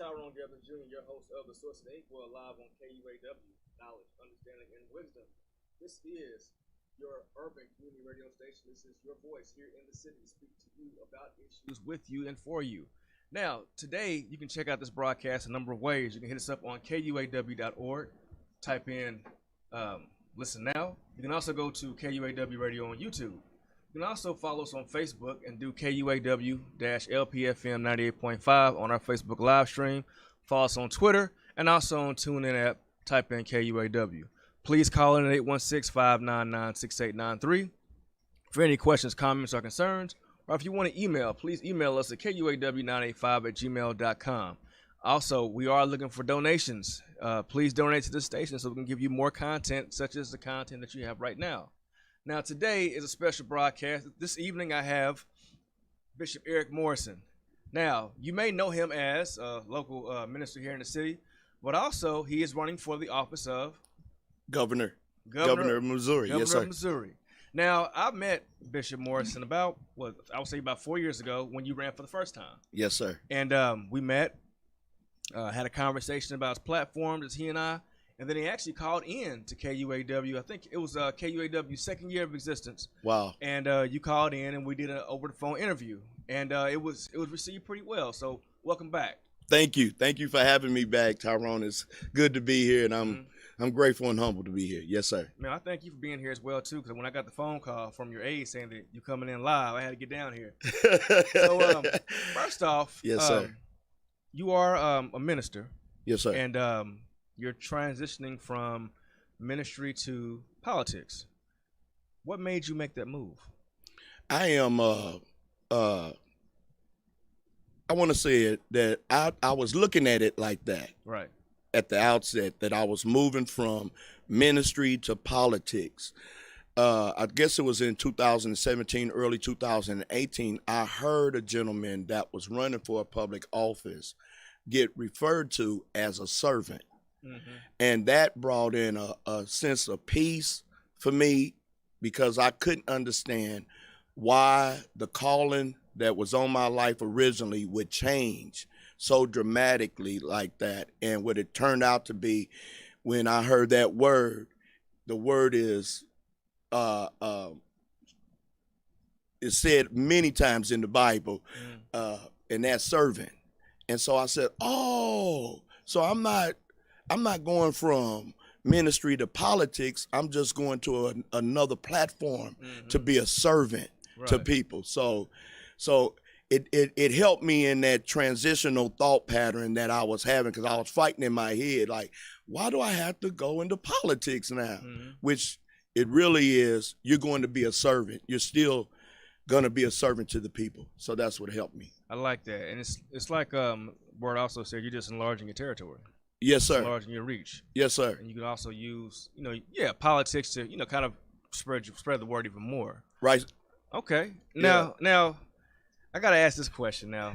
Tyrone Gethers Jr., your host of The Source of Inkwell, live on KUAW, Knowledge, Understanding, and Wisdom. This is your urban community radio station. This is your voice here in the city to speak to you about issues with you and for you. Now, today, you can check out this broadcast a number of ways. You can hit us up on KUAW.org, type in Listen Now. You can also go to KUAW Radio on YouTube. You can also follow us on Facebook and do KUAW-LPFM 98.5 on our Facebook live stream. Follow us on Twitter and also on TuneIn app. Type in KUAW. Please call in at 816-599-6893 for any questions, comments, or concerns. Or if you want to email, please email us at KUAW985@gmail.com. Also, we are looking for donations. Please donate to this station so we can give you more content, such as the content that you have right now. Now, today is a special broadcast. This evening, I have Bishop Eric Morrison. Now, you may know him as a local minister here in the city, but also he is running for the office of Governor of Missouri. Governor Yes, sir. of Missouri. Now, I met Bishop Morrison about 4 years ago when you ran for the first time. Yes, sir. And we met, had a conversation about his platform, just he and I. And then he actually called in to KUAW. I think it was KUAW's second year of existence. Wow. And you called in, and we did an over-the-phone interview. And it was received pretty well. So welcome back. Thank you. Thank you for having me back, Tyrone. It's good to be here, and I'm grateful and humble to be here. Yes, sir. Man, I thank you for being here as well, too, because when I got the phone call from your aide saying that you're coming in live, I had to get down here. So first off, yes, sir. You are a minister. Yes, sir. And you're transitioning from ministry to politics. What made you make that move? I am, I want to say it, that I was looking at it like that. Right. At the outset, that I was moving from ministry to politics. I guess it was in 2017, early 2018, I heard a gentleman that was running for a public office get referred to as a servant. Mm-hmm. And that brought in a sense of peace for me, because I couldn't understand why the calling that was on my life originally would change so dramatically like that. And what it turned out to be, when I heard that word, the word is, it's said many times in the Bible, and that's servant. And so I said, oh, so I'm not going from ministry to politics. I'm just going to another platform to be a servant to people. So it helped me in that transitional thought pattern that I was having, because I was fighting in my head, like, why do I have to go into politics now? Which it really is, you're going to be a servant. You're still going to be a servant to the people. So that's what helped me. I like that. And it's like Word also said, you're just enlarging your territory. Yes, sir. Enlarging your reach. Yes, sir. And you can also use, politics to, kind of spread the word even more. Right. Okay. Now, I got to ask this question now.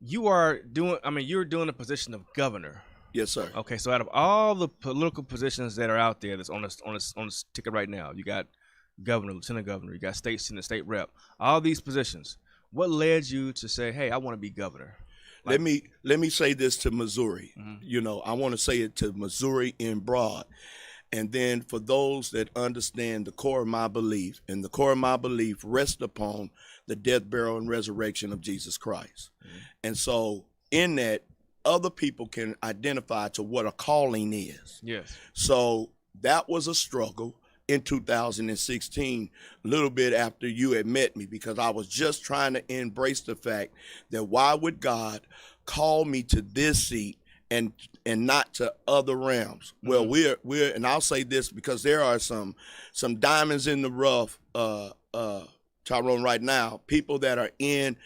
You're doing the position of governor. Yes, sir. Okay. So out of all the political positions that are out there that's on this ticket right now, you got governor, lieutenant governor, you got state senate, state rep, all these positions. What led you to say, hey, I want to be governor? Let me say this to Missouri. I want to say it to Missouri in broad. And then for those that understand the core of my belief, and the core of my belief rests upon the death, burial, and resurrection of Jesus Christ. And so in that, other people can identify to what a calling is. Yes. So that was a struggle in 2016, a little bit after you had met me, because I was just trying to embrace the fact that why would God call me to this seat and not to other realms? Well, we're and I'll say this because there are some diamonds in the rough, Tyrone, right now, people that are in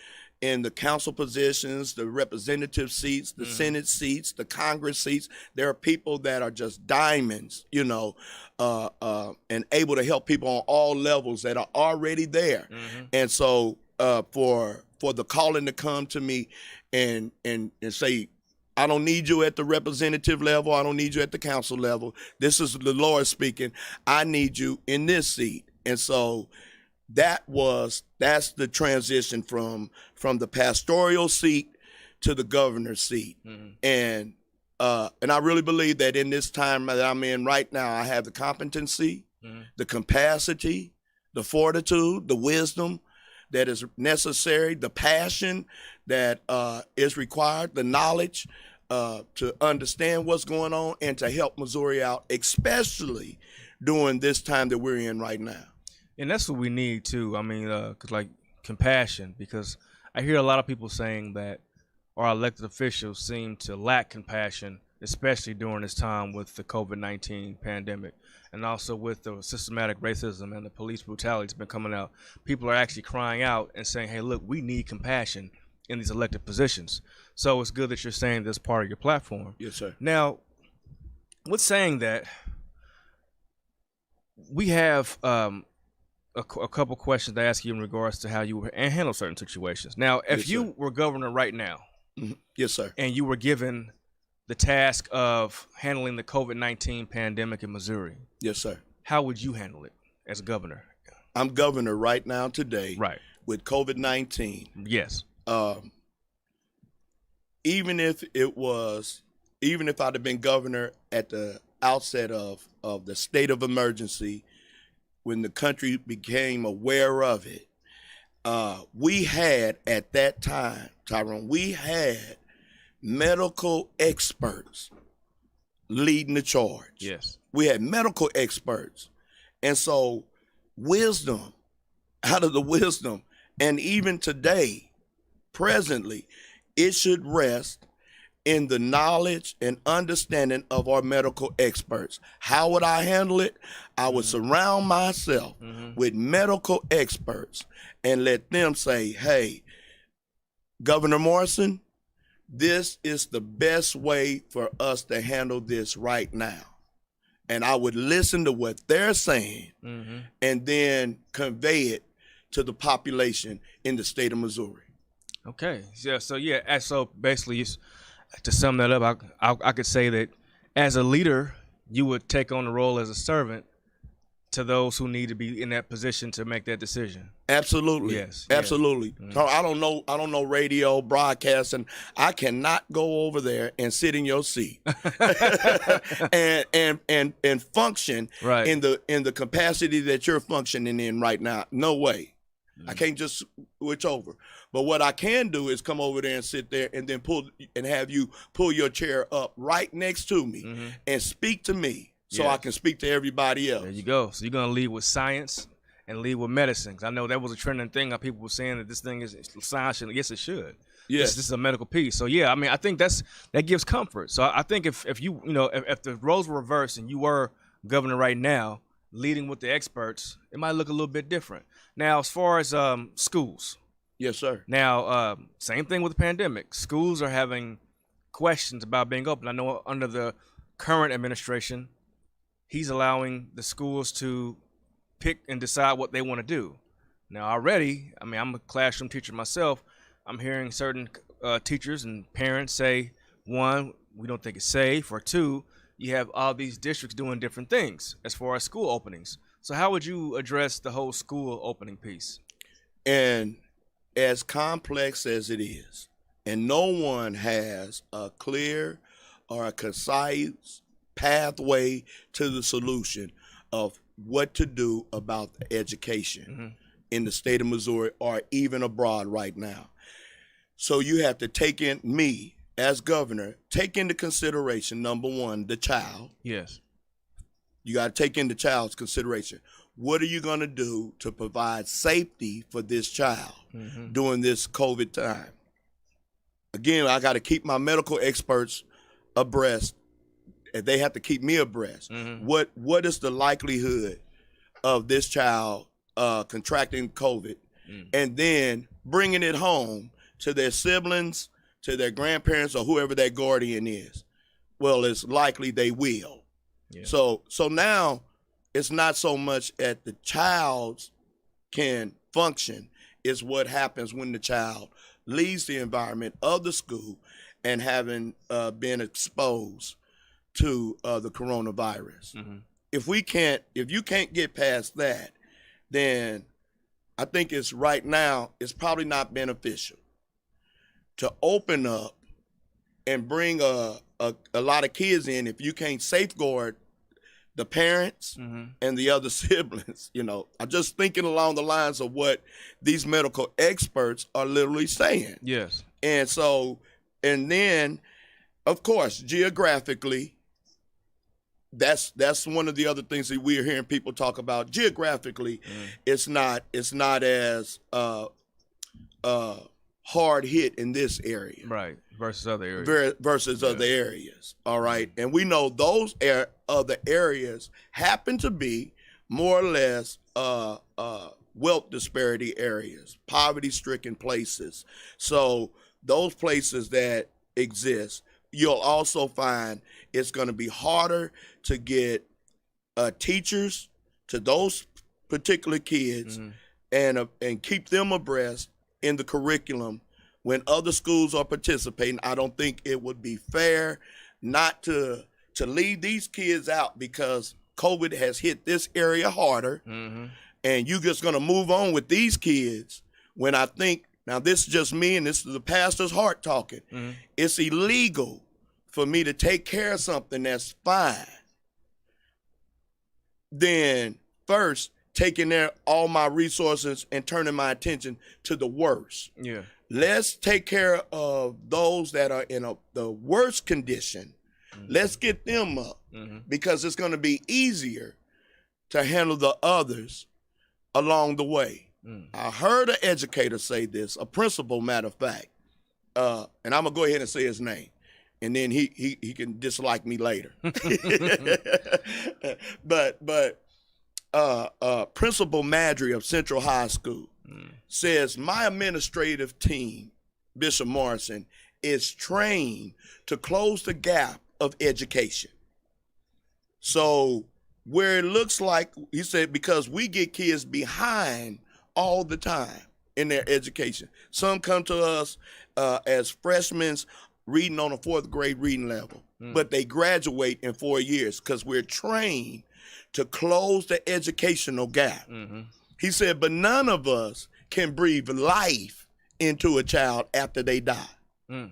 the council positions, the representative seats, the Senate seats, the Congress seats. There are people that are just diamonds, and able to help people on all levels that are already there. And so for the calling to come to me and say, I don't need you at the representative level, I don't need you at the council level. This is the Lord speaking. I need you in this seat. And so that's the transition from the pastoral seat to the governor's seat. And I really believe that in this time that I'm in right now, I have the competency, the capacity, the fortitude, the wisdom that is necessary, the passion that is required, the knowledge to understand what's going on and to help Missouri out, especially during this time that we're in right now. And that's what we need too. I mean, 'cause like compassion, because I hear a lot of people saying that our elected officials seem to lack compassion, especially during this time with the COVID-19 pandemic and also with the systematic racism and the police brutality that's been coming out. People are actually crying out and saying, hey, look, we need compassion in these elected positions. So it's good that you're saying this part of your platform. Yes, sir. Now, with saying that, we have a couple questions to ask you in regards to how you handle certain situations. Now, if Yes, you sir. were governor right now, Yes, sir. and you were given the task of handling the COVID-19 pandemic in Missouri, Yes, sir. how would you handle it as governor? I'm governor right now today Right. with COVID-19. Yes. Even if I'd have been governor at the outset of the state of emergency, when the country became aware of it, we had at that time, Tyrone, we had medical experts leading the charge. Yes. We had medical experts. And so wisdom, out of the wisdom, and even today, presently, it should rest in the knowledge and understanding of our medical experts. How would I handle it? I would surround myself with medical experts and let them say, hey, Governor Morrison, this is the best way for us to handle this right now. And I would listen to what they're saying and then convey it to the population in the state of Missouri. Okay. Yeah. So basically, to sum that up, I could say that as a leader, you would take on the role as a servant to those who need to be in that position to make that decision. Absolutely. Yes. Absolutely. So I don't know radio, broadcasting. I cannot go over there and sit in your seat and function Right. in the capacity that you're functioning in right now. No way. I can't just switch over. But what I can do is come over there and sit there and then have you pull your chair up right next to me and speak to me so I can speak to everybody else. There you go. So you're going to lead with science and lead with medicine. 'Cause I know that was a trending thing. How people were saying that this thing is science. And yes, it should. Yes. This is a medical piece. So yeah, I mean, I think that gives comfort. So I think if the roles were reversed and you were governor right now, leading with the experts, it might look a little bit different. Now, as far as schools. Yes, sir. Now, same thing with the pandemic. Schools are having questions about being open. I know under the current administration, he's allowing the schools to pick and decide what they want to do. Now, already, I mean, I'm a classroom teacher myself. I'm hearing certain teachers and parents say, one, we don't think it's safe, or two, you have all these districts doing different things as far as school openings. So how would you address the whole school opening piece? And as complex as it is, and no one has a clear or a concise pathway to the solution of what to do about the education in the state of Missouri or even abroad right now. So you have to take in, me as governor, take into consideration, number one, the child. Yes. You got to take into child's consideration. What are you going to do to provide safety for this child during this COVID time? Again, I got to keep my medical experts abreast. And they have to keep me abreast. What is the likelihood of this child contracting COVID and then bringing it home to their siblings, to their grandparents, or whoever their guardian is? Well, it's likely they will. Yeah. So now it's not so much that the child can function, it's what happens when the child leaves the environment of the school and having been exposed to the coronavirus. If you can't get past that, then I think it's probably not beneficial to open up and bring a lot of kids in if you can't safeguard the parents and the other siblings. You know, I'm just thinking along the lines of what these medical experts are literally saying. Yes. And so, and then, of course, geographically, that's one of the other things that we're hearing people talk about. Geographically, it's not as hard hit in this area, right? Versus other areas. Other areas. All right, and we know those other areas happen to be more or less wealth disparity areas, poverty-stricken places. So those places that exist, you'll also find it's going to be harder to get teachers to those particular kids and keep them abreast in the curriculum when other schools are participating. I don't think it would be fair not to leave these kids out because COVID has hit this area harder, and you're just going to move on with these kids when I think, now this is just me and this is the pastor's heart talking, it's illegal for me to take care of something that's fine, then first taking all my resources and turning my attention to the worst. Yeah. Let's take care of those that are in the worst condition. Let's get them up because it's going to be easier to handle the others along the way. I heard an educator say this, a principal, matter of fact, and I'm going to go ahead and say his name, and then he can dislike me later. But Principal Madry of Central High School says, my administrative team, Bishop Morrison, is trained to close the gap of education. So where it looks like, he said, because we get kids behind all the time in their education. Some come to us as freshmen reading on a 4th grade reading level, but they graduate in 4 years because we're trained to close the educational gap. He said, but none of us can breathe life into a child after they die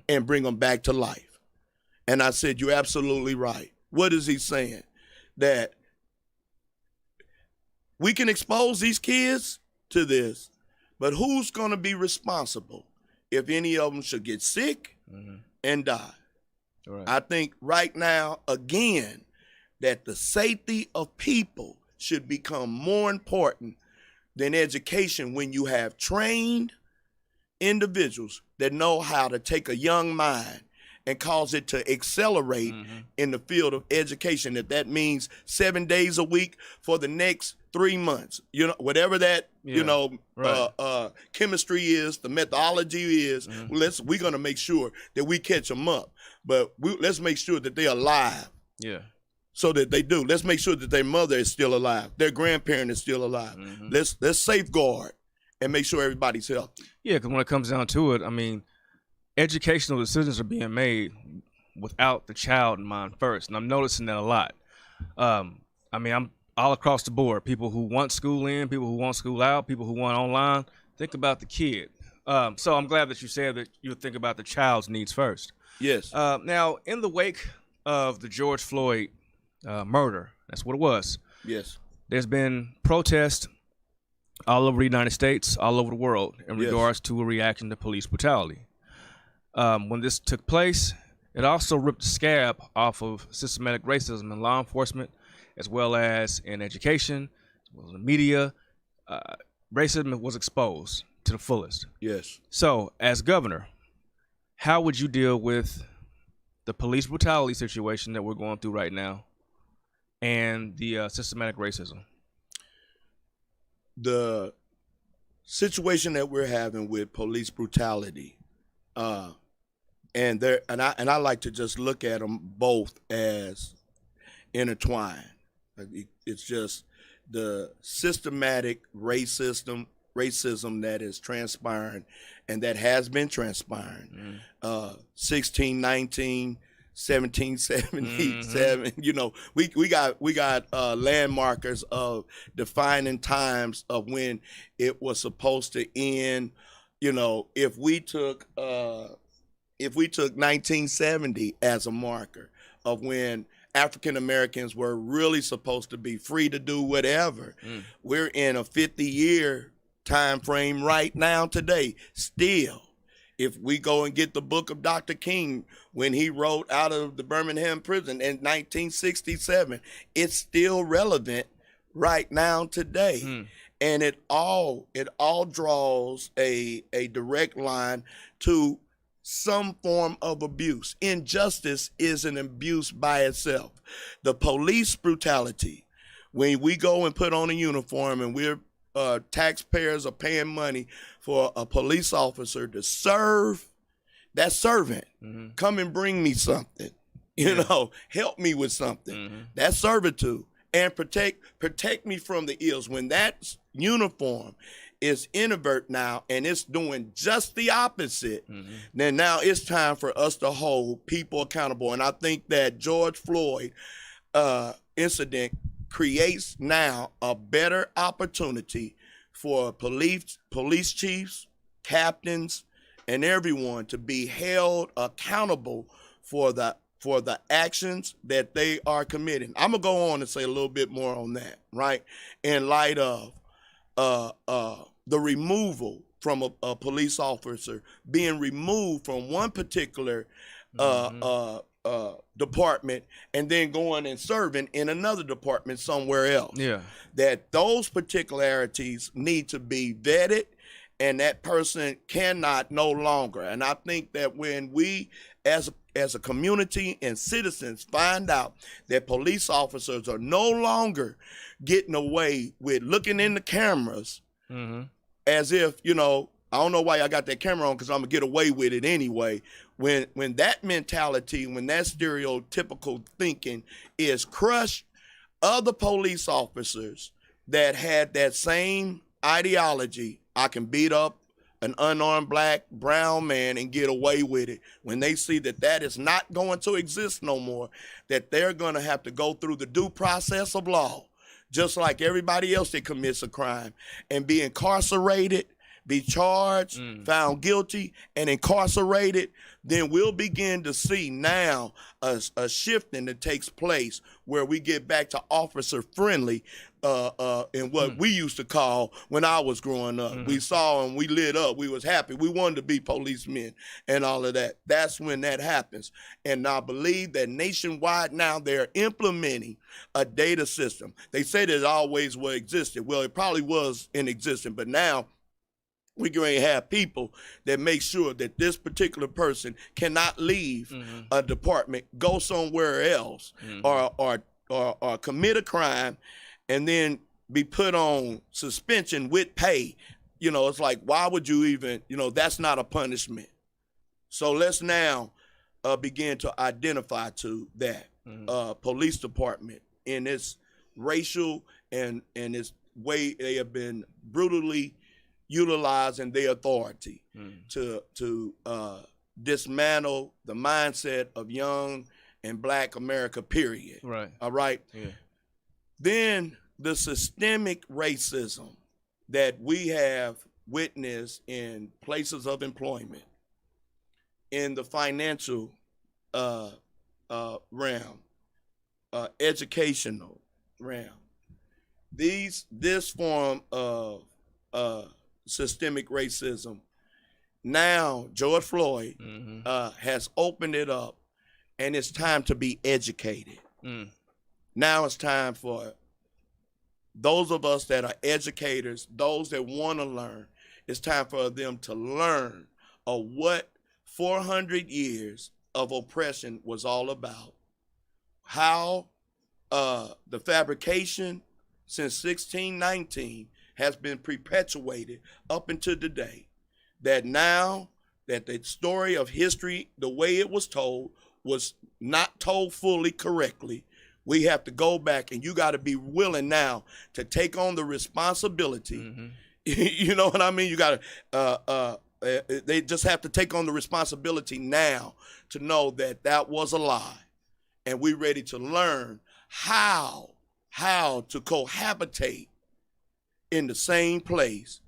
and bring them back to life. And I said, you're absolutely right. What is he saying? That we can expose these kids to this, but who's going to be responsible if any of them should get sick and die? Right. I think right now, again, that the safety of people should become more important than education when you have trained individuals that know how to take a young mind and cause it to accelerate in the field of education. That means 7 days a week for the next 3 months, you know, whatever that, chemistry is, the methodology is, we're going to make sure that we catch them up, but let's make sure that they're alive. Yeah. So that they do. Let's make sure that their mother is still alive, their grandparent is still alive. Let's safeguard and make sure everybody's healthy. Yeah, because when it comes down to it, I mean, educational decisions are being made without the child in mind first, and I'm noticing that a lot. I mean, I'm all across the board. People who want school in, people who want school out, people who want online. Think about the kid. So I'm glad that you said that you think about the child's needs first. Yes. Now, in the wake of the George Floyd murder, that's what it was. Yes. There's been protests all over the United States, all over the world, in regards to a reaction to police brutality. When this took place, it also ripped the scab off of systematic racism in law enforcement, as well as in education, as well as in the media. Racism was exposed to the fullest. Yes. So, as governor, how would you deal with the police brutality situation that we're going through right now and the systematic racism? The situation that we're having with police brutality, and I like to just look at them both as intertwined. It's just the systematic racism that is transpiring and that has been transpiring. 1619, 1777, you know, we got landmarkers of defining times of when it was supposed to end. You know, if we took if we took 1970 as a marker of when African Americans were really supposed to be free to do whatever, we're in a 50-year time frame right now today. Still, if we go and get the book of Dr. King, when he wrote out of the Birmingham prison in 1967, it's still relevant right now today. And it all draws a direct line to some form of abuse. Injustice is an abuse by itself. The police brutality, when we go and put on a uniform and we're taxpayers are paying money for a police officer to serve, that servant, come and bring me something, you know, help me with something. That's servitude. And protect me from the ills. When that uniform is introvert now and it's doing just the opposite, then now it's time for us to hold people accountable. And I think that George Floyd incident creates now a better opportunity for police chiefs, captains, and everyone to be held accountable for the actions that they are committing. I'm gonna go on and say a little bit more on that, right? In light of the removal from a police officer being removed from one particular department and then going and serving in another department somewhere else. Yeah. That those particularities need to be vetted, and that person cannot no longer. And I think that when we as a community and citizens find out that police officers are no longer getting away with looking in the cameras as if, you know, I don't know why I got that camera on because I'm gonna get away with it anyway. When that mentality, when that stereotypical thinking is crushed, other police officers that had that same ideology, I can beat up an unarmed black, brown man and get away with it. When they see that that is not going to exist no more, that they're going to have to go through the due process of law, just like everybody else that commits a crime, and be incarcerated, be charged, found guilty, and incarcerated, then we'll begin to see now a shifting that takes place where we get back to officer friendly in what we used to call when I was growing up. We saw them, we lit up, we was happy, we wanted to be policemen and all of that. That's when that happens. And I believe that nationwide now they're implementing a data system. They said it always was existed. Well, it probably was in existence, but now we're going to have people that make sure that this particular person cannot leave a department, go somewhere else, or commit a crime, and then be put on suspension with pay. You know, it's like, why would you even, you know, that's not a punishment. So let's now begin to identify to that police department in its racial and its way they have been brutally utilizing their authority to dismantle the mindset of young and black America, period. Right. All right? Yeah. Then the systemic racism that we have witnessed in places of employment, in the financial realm, educational realm. This form of systemic racism, now George Floyd has opened it up, and it's time to be educated. Now it's time for those of us that are educators, those that want to learn, it's time for them to learn of what 400 years of oppression was all about. How the fabrication since 1619 has been perpetuated up until today. That now that the story of history, the way it was told, was not told fully correctly. We have to go back, and you got to be willing now to take on the responsibility. You know what I mean? You got to, they just have to take on the responsibility now to know that that was a lie. And we're ready to learn how to cohabitate in the same place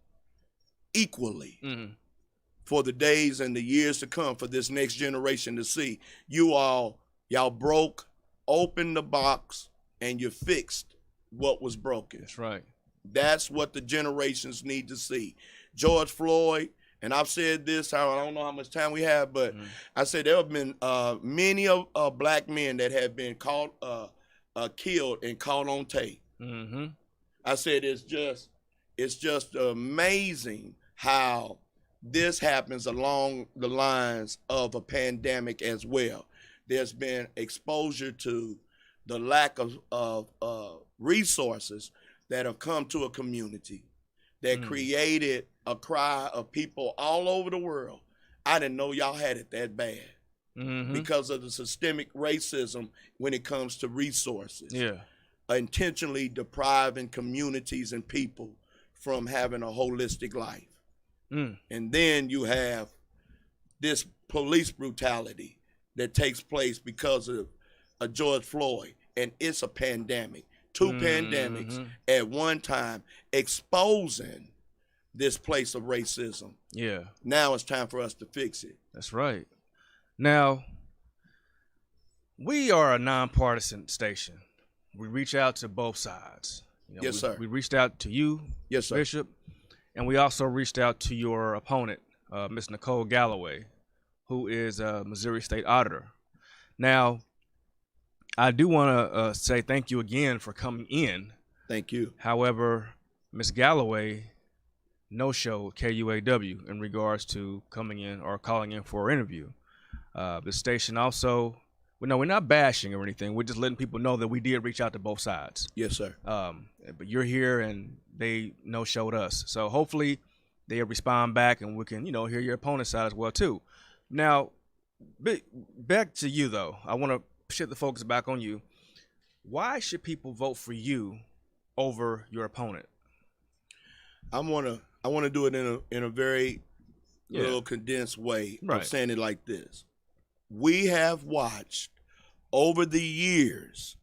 equally. for the days and the years to come for this next generation to see. Y'all broke, opened the box, and you fixed what was broken. That's right. That's what the generations need to see. George Floyd, and I've said this, I don't know how much time we have, but I said there have been many of black men that have been caught, killed and caught on tape. Mm-hmm. I said it's just amazing how this happens along the lines of a pandemic as well. There's been exposure to the lack of resources that have come to a community that created a cry of people all over the world. I didn't know y'all had it that bad because of the systemic racism when it comes to resources. Yeah. Intentionally depriving communities and people from having a holistic life. And then you have this police brutality that takes place because of George Floyd, and it's a pandemic. Two pandemics at one time exposing this place of racism. Yeah. Now it's time for us to fix it. That's right. Now, we are a nonpartisan station. We reach out to both sides. Yes, sir. We reached out to you, yes, sir, Bishop, and we also reached out to your opponent, Ms. Nicole Galloway, who is a Missouri State Auditor. Now, I do want to say thank you again for coming in. Thank you. However, Ms. Galloway no-showed KUAW in regards to coming in or calling in for an interview. The station also, no, we're not bashing or anything. We're just letting people know that we did reach out to both sides. Yes, sir. But you're here and they no-showed us. So hopefully they'll respond back and we can, hear your opponent's side as well too. Now, back to you though. I want to shift the focus back on you. Why should people vote for you over your opponent? I want to do it in a very little condensed way. Right. I'm saying it like this. We have watched over the years,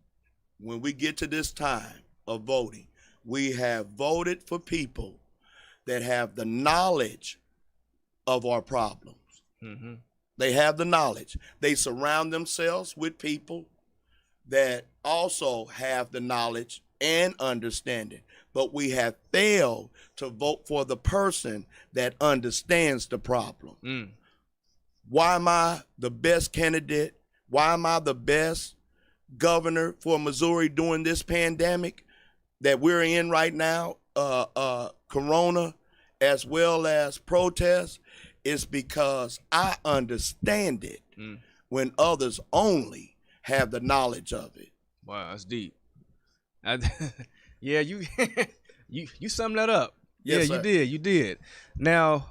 when we get to this time of voting, we have voted for people that have the knowledge of our problems. Mm-hmm. They have the knowledge. They surround themselves with people that also have the knowledge and understanding. But we have failed to vote for the person that understands the problem. Why am I the best candidate? Why am I the best governor for Missouri during this pandemic that we're in right now, Corona, as well as protests? Is because I understand it when others only have the knowledge of it. Wow, that's deep. Yeah, you you summed that up. Yes, yeah, sir. You did. Now,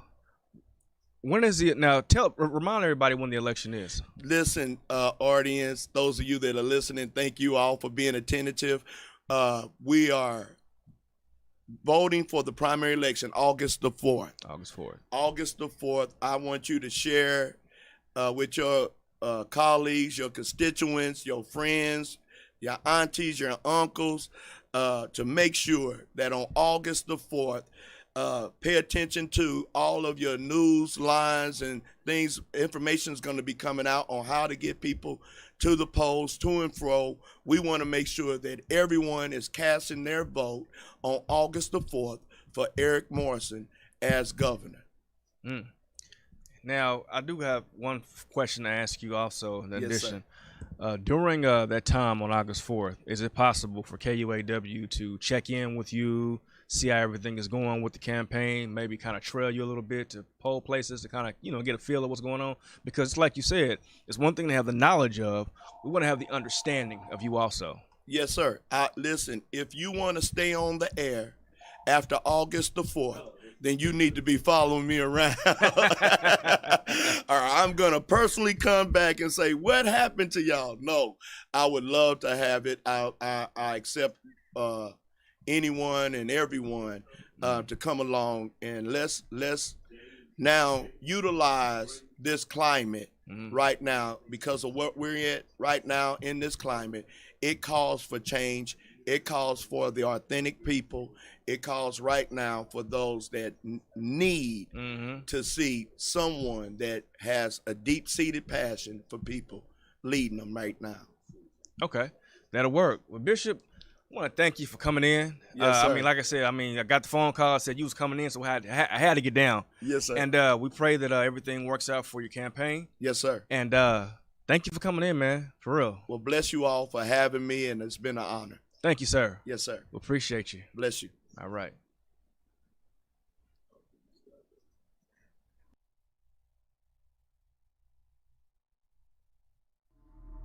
when is it? Now, remind everybody when the election is. Listen, audience, those of you that are listening, thank you all for being attentive. We are voting for the primary election August the 4th. August the 4th. I want you to share with your colleagues, your constituents, your friends, your aunties, your uncles, to make sure that on August the 4th, pay attention to all of your news lines and things. Information is going to be coming out on how to get people to the polls, to and fro. We want to make sure that everyone is casting their vote on August the 4th for Eric Morrison as governor. Now, I do have one question to ask you also in addition. Sir. During that time on August 4th, is it possible for KUAW to check in with you, see how everything is going with the campaign, maybe kind of trail you a little bit to poll places to kind of, get a feel of what's going on? Because like you said, it's one thing to have the knowledge of, we want to have the understanding of you also. Yes, sir. Listen, if you want to stay on the air after August the 4th, then you need to be following me around. Or I'm going to personally come back and say, what happened to y'all? No, I would love to have it. I accept anyone and everyone to come along, and let's now utilize this climate right now, because of what we're in right now in this climate. It calls for change. It calls for the authentic people. It calls right now for those that need to see someone that has a deep-seated passion for people leading them right now. Okay, that'll work. Well, Bishop, I want to thank you for coming in. Yes, sir. I mean, like I said, I got the phone call, said you was coming in, so I had to get down. Yes, sir. And we pray that everything works out for your campaign. Yes, sir. And thank you for coming in, man, for real. Well, bless you all for having me, and it's been an honor. Thank you, sir. Yes, sir. We appreciate you. Bless you. All right.